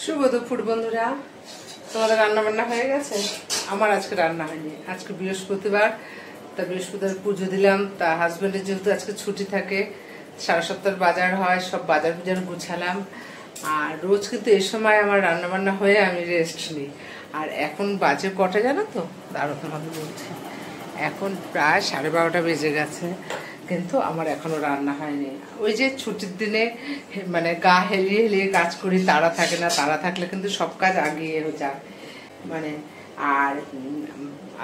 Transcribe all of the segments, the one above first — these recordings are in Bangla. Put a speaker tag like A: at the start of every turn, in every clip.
A: শুভ দুপুর বন্ধুরা, তোমাদের রান্না বান্না হয়ে গেছে? আমার আজকে রান্না হয়নি, আজকে বৃহস্পতিবার। তা বৃহস্পতিবার পুজো দিলাম। তা হাজবেন্ডের যেহেতু আজকে ছুটি থাকে, সারা সপ্তাহ বাজার হয়, সব বাজার গুছালাম। আর রোজ কিন্তু এই সময় আমার রান্না বান্না হয়ে আমি রেস্ট নিই। আর এখন বাজে কটা জানো তো? দাঁড়ো তোমাদের বলছি, এখন প্রায় 12:30 বেজে গেছে, কিন্তু আমার এখনো রান্না হয়নি। ওই যে ছুটির দিনে মানে গা হেলিয়ে হেলিয়ে কাজ করি, তাড়া থাকে না। তাড়া থাকলে কিন্তু সব কাজ আগিয়ে যায় মানে। আর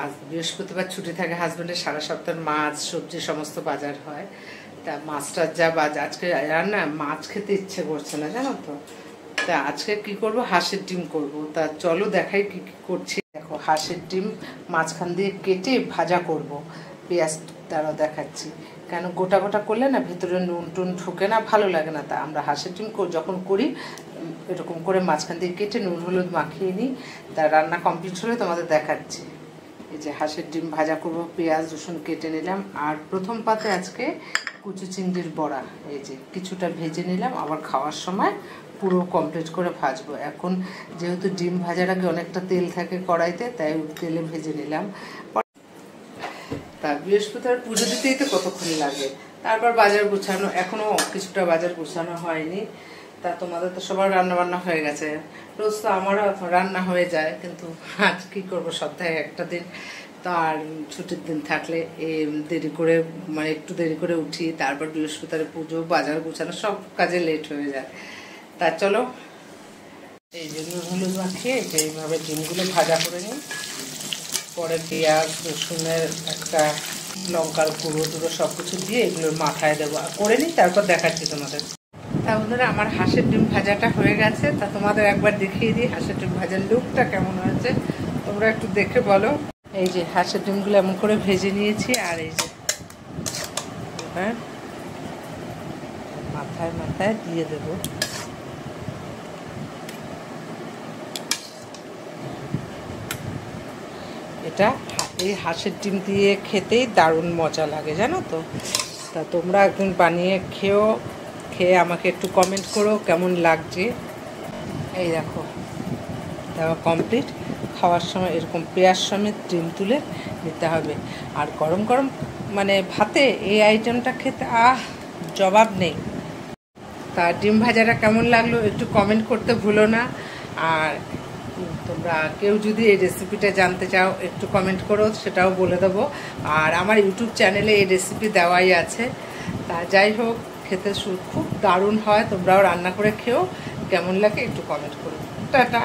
A: আজ বৃহস্পতিবার ছুটি থাকে হাজবেন্ডের, সারা সপ্তাহ মাছ সবজি সমস্ত বাজার হয়। তা মাছটা যা বাজার, আজকে রান্না মাছ খেতে ইচ্ছে করছে না জানো তো। তা আজকে কি করব, হাঁসের ডিম করব। তা চলো দেখাই কি কি করছি। দেখো, হাঁসের ডিম মাঝখান দিয়ে কেটে ভাজা করব, পেঁয়াজ দ্বারা দেখাচ্ছি। কেন গোটা গোটা করলে না ভিতরে নুন টুন ঢুকে না, ভালো লাগে না। তা আমরা হাঁসের ডিম যখন করি এরকম করে মাঝখান দিয়ে কেটে নুন হলুদ মাখিয়ে নিই। তা রান্না কমপ্লিট হলে তোমাদের দেখাচ্ছি। এই যে হাঁসের ডিম ভাজা করব, পেঁয়াজ রসুন কেটে নিলাম। আর প্রথম পাতে আজকে কুচু চিংড়ির বড়া, এই যে কিছুটা ভেজে নিলাম, আবার খাওয়ার সময় পুরো কমপ্লিট করে ভাজবো। এখন যেহেতু ডিম ভাজার আগে অনেকটা তেল থাকে কড়াইতে, তাই তেলে ভেজে নিলাম। তা বৃহস্পতিবার পুজো দিতেই তো কতক্ষণ লাগে, তারপর বাজার গুছানো, এখনো কিছুটা বাজার গুছানো হয়নি। তা তোমাদের তো সবার রান্না বান্না হয়ে গেছে, রোজ তো আমারও রান্না হয়ে যায়, কিন্তু আজ কি করবো, সপ্তাহে একটা দিন। তার ছুটির দিন থাকলে দেরি করে মানে একটু দেরি করে উঠি, তারপর বৃহস্পতিবার পুজো বাজার গুছানো সব কাজে লেট হয়ে যায়। তা চলো, এই যে নুন হলুদ মাখিয়ে এইভাবে ডিমগুলো ভাজা করে নিই। পরে পেঁয়াজ রসুনের একটা লঙ্কার গুঁড়ো টুড়ো সব কিছু দিয়ে এগুলোর মাথায় দেবো করে নিই, তারপর দেখাচ্ছি তোমাদের। তা বন্ধুরা, আমার হাঁসের ডিম ভাজাটা হয়ে গেছে। তা তোমাদের একবার দেখিয়ে দিই হাঁসের ডিম ভাজার লুকটা কেমন হয়েছে, তোমরা একটু দেখে বলো। এই যে হাঁসের ডিমগুলো এমন করে ভেজে নিয়েছি। আর এই যে এবার মাথায় মাথায় দিয়ে দেবো। এটা এই হাঁসের ডিম দিয়ে খেতেই দারুণ মজা লাগে জানো তো। তা তোমরা একদিন বানিয়ে খেয়ে আমাকে একটু কমেন্ট করো কেমন লাগছে। এই দেখো, দেওয়া কমপ্লিট। খাওয়ার সময় এরকম পেঁয়াজ সমেত ডিম তুলে নিতে হবে। আর গরম গরম মানে ভাতে এই আইটেমটা খেতে জবাব নেই। তা ডিম ভাজাটা কেমন লাগলো একটু কমেন্ট করতে ভুলো না। আর তোমরা কেউ যদি এই রেসিপিটা জানতে চাও একটু কমেন্ট করো, সেটাও বলে দেবো। আর আমার ইউটিউব চ্যানেলে এই রেসিপি দেওয়াই আছে। তা যাই হোক, খেতে খুব দারুণ হয়, তোমরাও রান্না করে খেও, কেমন লাগে একটু কমেন্ট করো। টাটা।